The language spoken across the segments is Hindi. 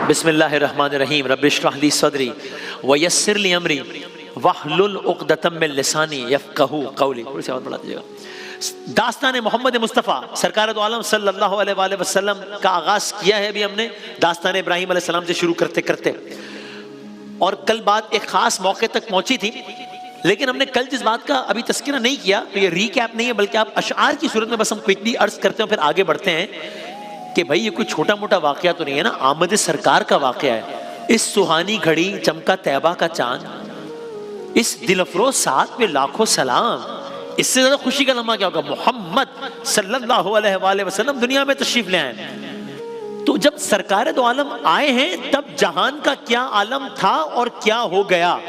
बिस्मिल्लाहिर्रहमानिर्रहीम रब्बिश्रह ली सदरी वयस्सिर ली अमरी वहलुल उक़दतम मिन लिसानी यफ़क़हू क़ौली। थोड़ी सी और बढ़ा दीजिएगा। दास्तान मोहम्मद मुस्तफ़ा सरकार दो आलम सल्लल्लाहु अलैहि वसल्लम का आगाज़ किया है अभी हमने दास्तान इब्राहीम अलैहिस्सलाम से शुरू करते करते, और कल बात एक ख़ास मौके तक पहुँची थी, लेकिन हमने कल जिस बात का अभी तज़किरा नहीं किया, तो ये रीकैप नहीं है बल्कि आप अशआर की सूरत में बस हम क्विकली अर्ज़ करते हैं फिर आगे बढ़ते हैं कि भाई ये कोई छोटा मोटा वाक़या तो नहीं है ना, आमद सरकार का वाक़या है। इस सुहानी घड़ी चमका तैबा का चांद, इस दिलफरोज साथ में लाखों सलाम, इससे ज्यादा खुशी का लम्हा क्या होगा। मोहम्मद सल्लल्लाहु अलैहि वसल्लम दुनिया में तशरीफ ले आए, तो जब सरकार दो आलम आए हैं तब जहान का क्या आलम था और क्या हो गया,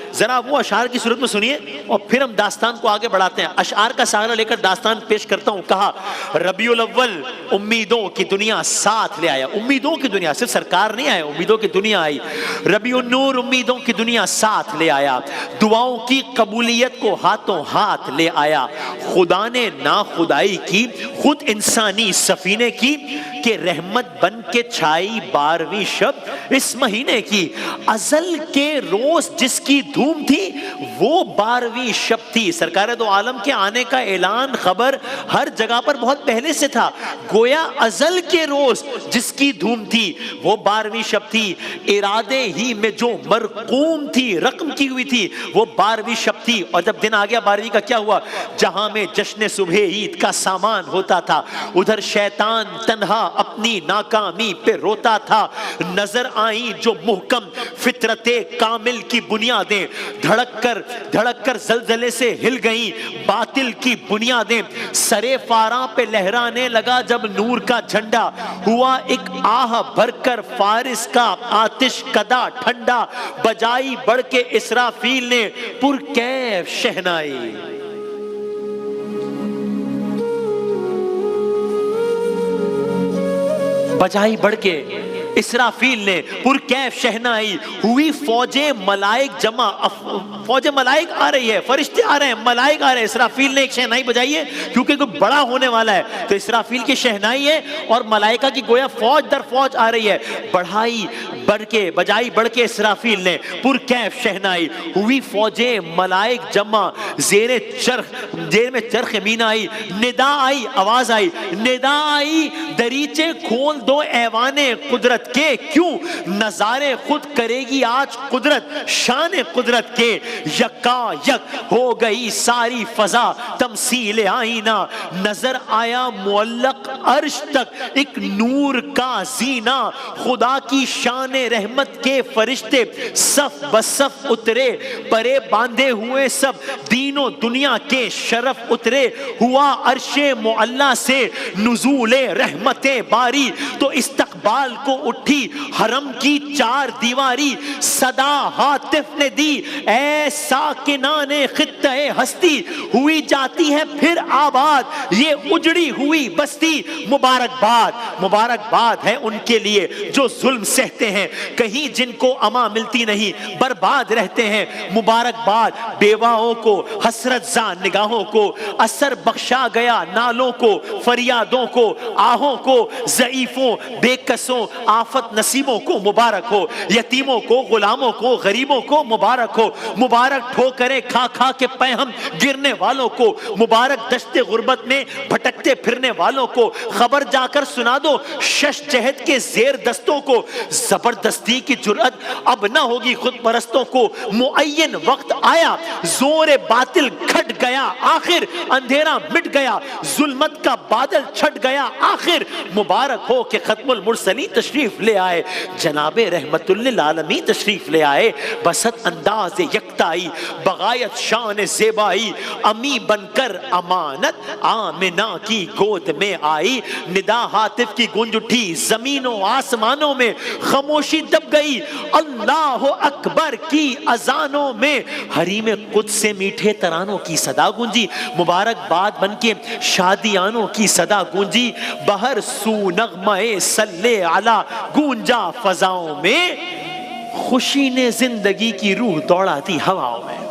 जरा वो अशार की सूरत में सुनिए और फिर हम दास्तान को आगे बढ़ाते हैं। अशार का सहारा लेकर दास्तान पेश करता हूं। कहा रबीउल अव्वल उम्मीदों की दुनिया साथ ले आया। उम्मीदों की दुनिया, सिर्फ सरकार नहीं आया, उम्मीदों की दुनिया आई। रबीउन नूर उम्मीदों की दुनिया साथ ले आया, दुआओं की कबूलियत को हाथों हाथ ले आया। खुदा ने ना खुदाई की खुद इंसानी सफीने की, के रहमत बन के छाई 12वीं शब इस महीने की। अजल के रोज जिसकी धूम थी वो 12वीं शब थी। सरकार दो आलम के आने का ऐलान खबर हर जगह पर बहुत पहले से था। गोया अजल के रोज जिसकी धूम थी वो 12वीं शब थी। इरादे ही में जो मरकूम थी, रकम की हुई थी, वो 12वीं शब थी। और जब दिन आ गया 12वीं का, क्या हुआ। जहां में जश्न सुबह ईद का सामान होता था, उधर शैतान तन्हा अपनी नाकामी पे रोता था। नजर आई जो मुहकम फितरते कामिल की बुनियादें, धड़क कर जलजले से हिल गई बातिल की बुनियादें। सरे फारा पे लहराने लगा जब नूर का झंडा, हुआ एक आह भरकर फारिस का आतिश कदा ठंडा। बजाई बढ़ के इसराफील ने पुरकैफ शहनाई। बजाई बढ़ के इसराफील ने पुरकैफ शहनाई। हुई फौजे मलाइक जमा, फौजे मलाइक आ रही है, फरिश्ते आ रहे हैं, मलाइक आ रहे हैं। इसराफील ने एक शहनाई बजाई है क्योंकि कोई बड़ा होने वाला है, तो इसराफील की शहनाई है और मलाइका की गोया फौज दर फौज आ रही है। बढ़ाई बढ़ के, बजाई बढ़ के इसराफील ने पुरकैफ शहनाई। हुई फौजे मलाइक जमा, जेर में चरख मीना आई। निदा आई, आवाज आई, निदा आई, दरीचे खोल दो ऐवाने कुदरत के। क्यों नजारे खुद करेगी आज कुदरत, शान कुदरत के। यक्का यक हो गई सारी फजा तमसील आईना। नजर आया मुअल्लक अर्श तक एक नूर का जीना। खुदा की शान रहमत के फरिश्ते सफ बसफ उतरे, परे बांधे हुए सब दीनों दुनिया के शरफ उतरे। हुआ अर्शे मुअल्ला से नुज़ूले रहमतें बारी, तो इस्तकबाल को उठी हरम की 4 दीवारी। सदा हातिफ ने दी ऐसा किनाने खित्ते हस्ती, हुई जाती है फिर आबाद ये उजड़ी हुई बस्ती। मुबारकबाद, मुबारकबाद है उनके लिए जो जुल्म सहते हैं, कहीं जिनको अमा मिलती नहीं बर्बाद रहते हैं। मुबारकबाद बेवाओं को, हसरत जान निगाहों को, असर बख्शा गया नालों को, फरियादों को, आहों को, ज़ईफों बेकसों आफत नसीबों को मुबारक हो। यतीमों को, गुलामों को, गरीबों को मुबारक हो। मुबारक ठोकरे खा खा के पैहम गिरने वालों को, मुबारक दश्ते गुर्बत में भटकते फिरने वालों को। खबर जाकर सुना दो शश जहद के जेर दस्तों को, जबरदस्ती की जुर्अत अब ना होगी खुद परस्तों को। मुअय्यन वक्त आया जोर बातिल घट गया आखिर, अंधेरा मिट गया जुल्मत का बादल छट गया आखिर। मुबारक हो कि खत्मुल मुरसली तशरीफ ले आए, जनाबे रहमतुल लिल आलमीन तशरीफ ले आए। बसत अंदाज यकताई बगायत शान ज़ेबाई, अमी बनकर अमानत आमिना की गोद में आई। निदा हातिफ की गूंज उठी जमीनों आसमानों में, खामोशी दब गई अल्लाह अकबर की अजानों में। हरीम कुद से मीठे तरानों की सदा गूंजी, मुबारकबाद बन के शादियानों की सदा गूंजी। बहर सू नगमाए सल्ले आला गूंजा फजाओं में, खुशी ने जिंदगी की रूह दौड़ाती हवाओं में।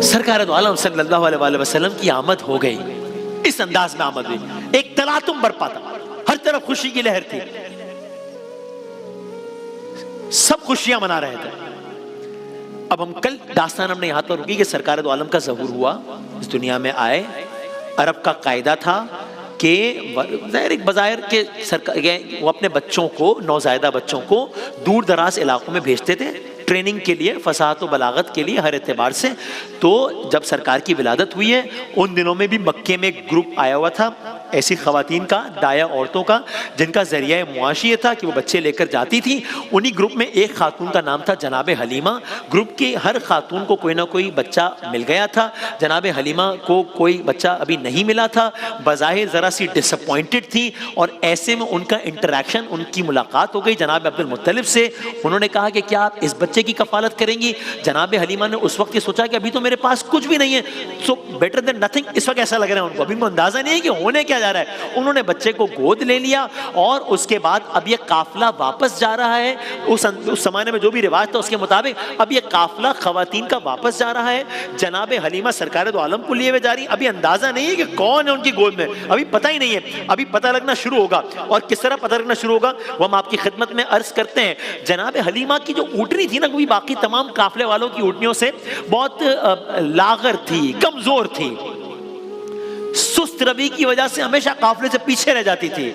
सरकार दो आलम सल्लल्लाहु अलैहि वसल्लम की आमद हो गई, इस अंदाज में आमद हुई। एक तलातुम बरपा था, हर तरफ खुशी की लहर थी, सब खुशियां मना रहे थे। अब हम कल दास्तान हमने यहां पर रुकी कि सरकार दो आलम का ज़हूर हुआ, इस दुनिया में आए। अरब का कायदा था कि एक बज़ाहिर के सरकार वो अपने बच्चों को, नौज़ायदा बच्चों को दूर दराज इलाकों में भेजते थे ट्रेनिंग के लिए, फसाहत व बलागत के लिए, हर एतबार से। तो जब सरकार की विलादत हुई है, उन दिनों में भी मक्के में एक ग्रुप आया हुआ था ऐसी ख़वातीन का, दाया औरतों का, जिनका ज़रिया मुआशी ये था कि वो बच्चे लेकर जाती थी। उन्हीं ग्रुप में एक खातून का नाम था जनाब हलीमा। ग्रुप की हर खातून को कोई ना कोई बच्चा मिल गया था। जनाब हलीमा को कोई बच्चा अभी नहीं मिला था, बज़ाहिर ज़रा सी डिसअपॉइंटेड थी, और ऐसे में उनका इंटरेक्शन, उनकी मुलाकात हो गई जनाब अब्दुल मुत्तलिब से। उन्होंने कहा कि क्या आप इस बच्चे की कफ़ालत करेंगी? जनाब हलीमा ने उस वक्त ये सोचा कि अभी तो मेरे पास कुछ भी नहीं है, सो बेटर देन नथिंग। इस वक्त ऐसा लग रहा है उनको, अभी उनको अंदाज़ा नहीं है कि होने क्या जा रहा है। उन्होंने बच्चे को गोद ले लिया, और उसके बाद अब ये काफिला वापस जा रहा है। उस जमाने में जो भी रिवाज था उसके मुताबिक अब ये काफिला खवातीन का वापस जा रहा है। जनाब हलीमा सरकार दो आलम को लिए हुए जा रही। अभी अंदाजा नहीं है कि कौन है उनकी गोद में, अभी पता ही नहीं है, अभी पता लगना शुरू होगा। और किस तरह पता लगना शुरू होगा वो हम आपकी खिदमत में अर्ज करते हैं। जनाब हलीमा की जो ऊँटनी थी ना, वो बाकी तमाम काफिले वालों की ऊँटनियों से बहुत लागर थी, कमजोर थी, सुस्त रवि की वजह से हमेशा काफिले से पीछे रह जाती थी।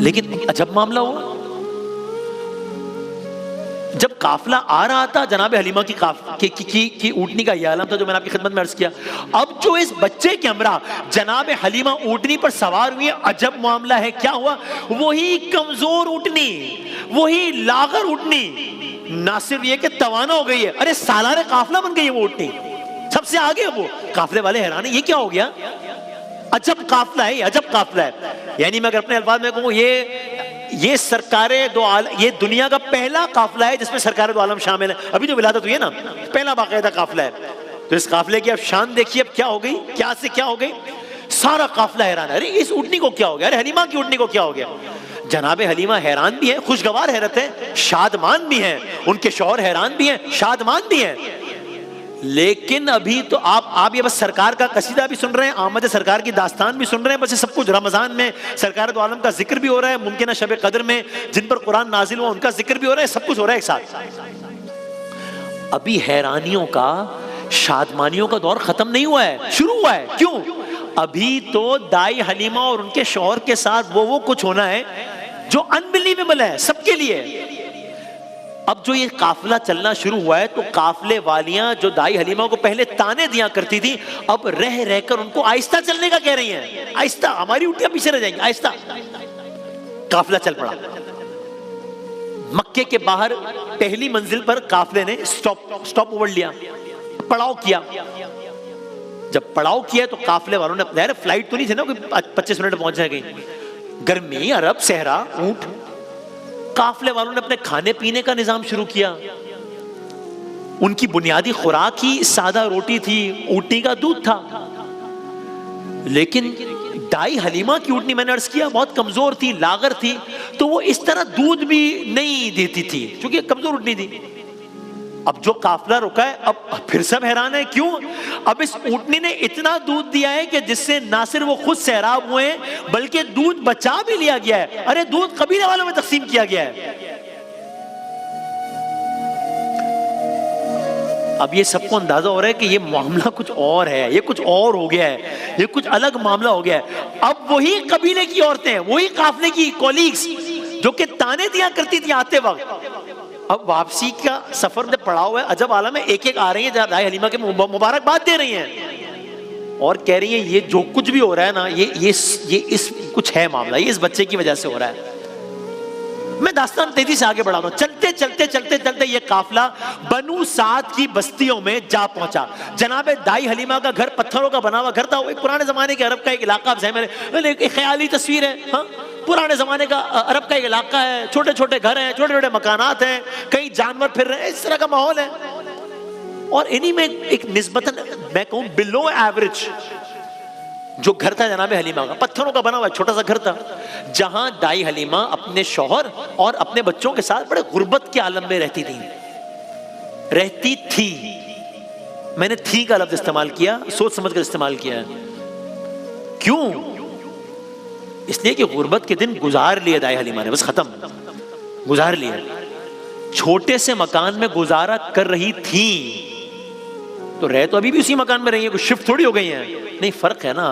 लेकिन अजब मामला हुआ, जब काफिला आ रहा था, जनाब हलीमा की ऊँटनी का यह आलम था जो मैंने आपकी खिदमत में अर्ज किया। अब जो इस बच्चे के हमरा जनाब हलीमा ऊँटनी पर सवार हुई, अजब मामला है। क्या हुआ? वही कमजोर ऊँटनी, वही लागर ऊँटनी, ना सिर्फ ये कि तवाना हो गई है, अरे सालारे काफिला बन गई है वो ऊँटनी, सबसे आगे वो। काफिले वाले हैरान है, ये क्या हो गया? अजब काफिला है, अजब काफिला है। यानी मैं अगर अपने अल्फाज में कहूँ, ये सरकारे दो आलम, ये दुनिया का पहला काफिला है जिसमें सरकारे दो आलम शामिल है। अभी जो विलादत हुई है ना, पहला बाकायदा काफिला है। तो इस काफिले की अब शान देखिए, अब क्या हो गई, क्या से क्या हो गई। सारा काफिला हैरान है, अरे इस ऊँटनी को क्या हो गया, अरे हलीमा की ऊँटनी को क्या हो गया। जनाब हलीमा हैरान भी है, खुशगवार हैरत है, शादमान भी हैं, उनके शौहर हैरान भी हैं, शादमान भी हैं। लेकिन अभी तो आप ये बस सरकार का कसीदा भी सुन रहे हैं, आमद सरकार की दास्तान भी सुन रहे हैं, बस ये सब कुछ रमजान में सरकार दो आलम का जिक्र भी हो रहा है, मुमकिन शब कदर में जिन पर कुरान नाजिल हुआ उनका जिक्र भी हो रहा है, सब कुछ हो रहा है एक साथ। अभी हैरानियों का, शादमानियों का दौर खत्म नहीं हुआ है, शुरू हुआ है। क्यों? अभी तो दाई हलीमा और उनके शौहर के साथ वो कुछ होना है जो अनबिलीवेबल है सबके लिए। अब जो ये काफिला चलना शुरू हुआ है, तो काफिले वालियां जो दाई हलीमा को पहले ताने दिया करती थी, अब रह रहकर उनको आहिस्ता चलने का कह रही हैं। आहिस्ता, हमारी ऊँटियां पीछे रह जाएंगी, आहिस्ता। काफिला चल पड़ा। मक्के के बाहर पहली मंजिल पर काफिले ने स्टॉप ओवर लिया, पड़ाव किया। जब पड़ाव किया तो काफिले वालों ने, फ्लाइट तो नहीं थी ना कि 25 मिनट पहुंच जाएगी, गर्मी, अरब, सहरा, ऊंट। काफिले वालों ने अपने खाने पीने का निजाम शुरू किया। उनकी बुनियादी खुराक ही सादा रोटी थी, ऊँटनी का दूध था। लेकिन दाई हलीमा की ऊँटनी, मैंने अर्ज किया, बहुत कमजोर थी, लागर थी, तो वो इस तरह दूध भी नहीं देती थी क्योंकि कमजोर ऊँटनी थी। अब जो काफिला रुका है, अब फिर सब हैरान है। क्यों? अब इस ऊँटनी ने इतना दूध दिया है कि जिससे ना सिर्फ वो खुद सैराब हुए हैं, बल्कि दूध बचा भी लिया गया है। अरे दूध कबीले वालों में तकसीम किया गया है। अब ये सबको अंदाजा हो रहा है कि ये मामला कुछ और है, ये कुछ और हो गया है, ये कुछ अलग मामला हो गया है। अब वही कबीले की औरतें, वही काफिले की कोलीग्स जो कि ताने दिया करती थी आते वक्त, अब वापसी का सफर में पड़ा हुआ है, अजब आलम है। एक एक आ रही है दाई हलीमा के मुबारकबाद दे रही हैं और कह रही है ये जो कुछ भी हो रहा है ना, ये इस कुछ है मामला, ये इस बच्चे की वजह से हो रहा है। मैं दास्तान तेजी से आगे बढ़ा रहा हूं। चलते ये काफिला बनु साद की बस्तियों में जा पहुंचा। जनाब दाई हलीमा का घर पत्थरों का बना हुआ घर था। वो एक पुराने जमाने के अरब का एक इलाका है, मेरे एक ख्याली तस्वीर है। हाँ, पुराने जमाने का अरब का एक इलाका है, छोटे छोटे घर हैं, छोटे छोटे मकानात हैं, कई जानवर फिर रहे हैं, इस तरह का माहौल है। और इन्हीं में एक निस्बतन मैं कहूं बिलो एवरेज जो घर था जनाब हलीमा का, पत्थरों का बना हुआ छोटा सा घर था, जहां दाई हलीमा अपने शौहर और अपने बच्चों के साथ बड़े गुर्बत के आलम में रहती थी। मैंने थी का लफ्ज इस्तेमाल किया, सोच समझ कर इस्तेमाल किया है। क्यों? इसलिए कि गुर्बत के दिन गुजार लिए दाई हलीमा ने, बस खत्म, गुजार लिए। छोटे से मकान में गुजारा कर रही थी तो रह तो अभी भी उसी मकान में रही है, कुछ शिफ्ट थोड़ी हो गई है, नहीं, फर्क है ना।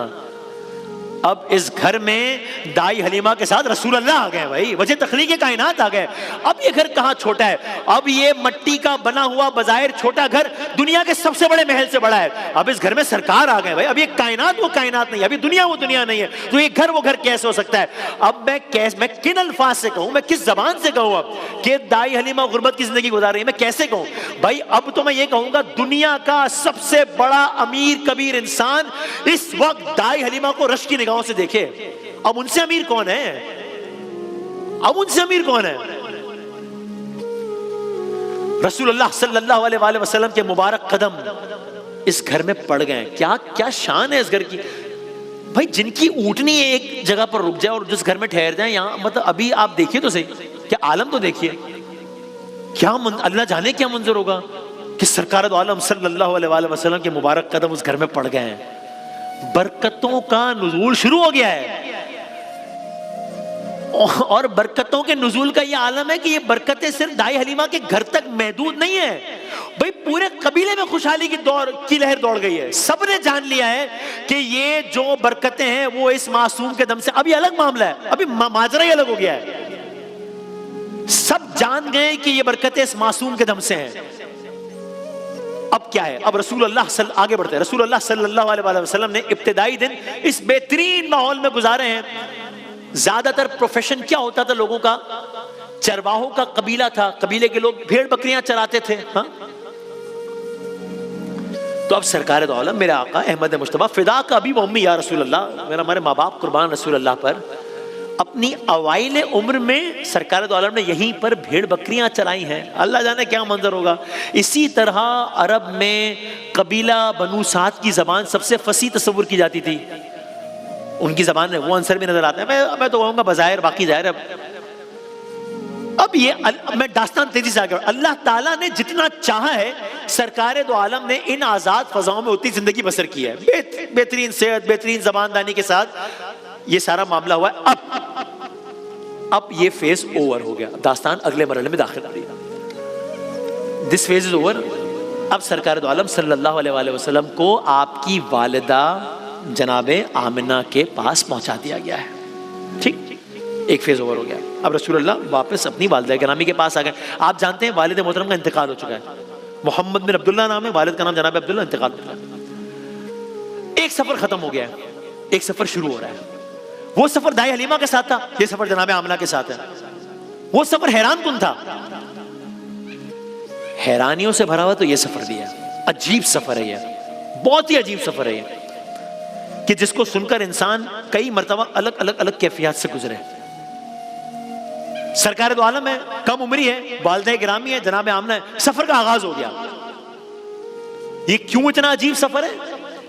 अब इस घर में दाई हलीमा के साथ रसूल अल्लाह आ गए भाई, वजह तखलीक कायनात आ गए। अब ये घर कहाँ छोटा है, अब ये मट्टी का बना हुआ बजायर छोटा घर दुनिया के सबसे बड़े महल से बड़ा है। अब इस घर में सरकार आ गए भाई, अब ये कायनात वो कायनात नहीं है, अभी दुनिया वो दुनिया नहीं है, तो ये घर वो घर कैसे हो सकता है। अब मैं किन अल्फाज से कहूं, मैं किस जबान से कहूं अब कि दाई हलीमा गुर्बत की जिंदगी गुजार रही है, मैं कैसे कहूं भाई। अब तो मैं ये कहूंगा दुनिया का सबसे बड़ा अमीर कबीर इंसान इस वक्त दाई हलीमा को रश की निगाहों से देखे। अब उनसे अमीर कौन है, अब उनसे अमीर कौन है। रसूलुल्लाह सल्लल्लाहु अलैहि वसल्लम के मुबारक कदम इस घर में पड़ गए। क्या क्या शान है इस घर की भाई। जिनकी ऊँटनी एक जगह पर रुक जाए और जिस घर में ठहर जाए, यहां मतलब अभी आप देखिए तो सही, क्या आलम तो देखिए, क्या अल्लाह जाने क्या मंजर होगा कि सरकार दो आलम सल्लल्लाहु अलैहि वसल्लम के मुबारक कदम उस घर में पड़ गए हैं। बरकतों का नुज़ूल शुरू हो गया है, और बरकतों के नुज़ूल का ये आलम है कि ये बरकतें सिर्फ दाई हलीमा के घर तक महदूद नहीं है भाई, पूरे कबीले में खुशहाली की लहर दौड़ गई है। सबने जान लिया है कि ये जो बरकतें हैं वो इस मासूम के दम से। अभी अलग मामला है, अभी माजरा ही अलग हो गया है। सब जान गए कि ये बरकतें इस मासूम के दम से हैं। अब क्या है, अब आगे बढ़ते हैं। रसूलुल्लाह सल्लल्लाहु अलैहि वसल्लम ने इब्तिदाई दिन इस बेहतरीन माहौल में गुजारे हैं। ज्यादातर प्रोफेशन क्या होता था लोगों का, चरवाहों का कबीला था, कबीले के लोग भेड़ बकरियां चराते थे। हाँ, तो अब सरकार दो आलम मेरे आका अहमद मुश्तबा फिदा का अभी उम्मी या रसूलुल्लाह, मेरा हमारे माँ बाप कुर्बान रसूलुल्लाह पर, अपनी अवाइल उम्र में सरकार दो आलम ने यहीं पर भेड़ बकरियां चलाई हैं। अल्लाह जाने क्या मंजर होगा। इसी तरह अरब में कबीला बनु साद की जबान सबसे फसी तस्वुर की जाती थी, उनकी जबान में वो आंसर भी नजर आता है। मैं तो कहूंगा बजायर बाकी जाहिर है। अब ये मैं दास्तान तेजी से आगे, अल्लाह ताला ने जितना चाहा है सरकार दो आलम ने इन आजाद फजाओं में उतनी जिंदगी बसर की है, बेहतरीन सेहत, बेहतरीन जबानदानी के साथ ये सारा मामला हुआ है। अब ये फेज ओवर हो गया, दास्तान अगले मरहले में दाखिल हो गई। This phase is over. अब सरकार दो आलम सल्लल्लाहु अलैहि वसल्लम को आपकी वालिदा जनाबे आमिना के पास पहुंचा दिया गया है। ठीक, एक फेज ओवर हो गया। अब रसूलुल्लाह वापस अपनी वालिदा गिरामी के पास आ गए। आप जानते हैं वालिद मोहतरम का इंतकाल हो चुका है। मोहम्मद बिन अब्दुल्ला नाम है, वालिद का नाम जनाब अब्दुल्ला, इंतकाल हो चुका है। एक सफर खत्म हो गया है, एक सफर शुरू हो रहा है। वो सफर दाई हलीमा के साथ था, ये सफर जनाब आमिना के साथ है। वो सफर हैरान कुन था, हैरानियों से भरा हुआ तो ये सफर भी है। अजीब सफर है ये, बहुत ही अजीब सफर है ये, कि जिसको सुनकर इंसान कई मर्तबा अलग अलग अलग कैफियत से गुजरे। सरकार दो आलम है, कम उम्री है, वालिदा गिरामी है, जनाब आमिना है, सफर का आगाज हो गया। ये क्यों इतना अजीब सफर है,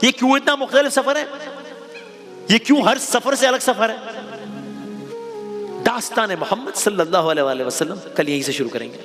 ये क्यों इतना मुख्तलिफ सफर है, ये क्यों हर सफर से अलग सफर है। दास्तान मोहम्मद सल्लल्लाहु अलैहि वसल्लम कल यहीं से शुरू करेंगे।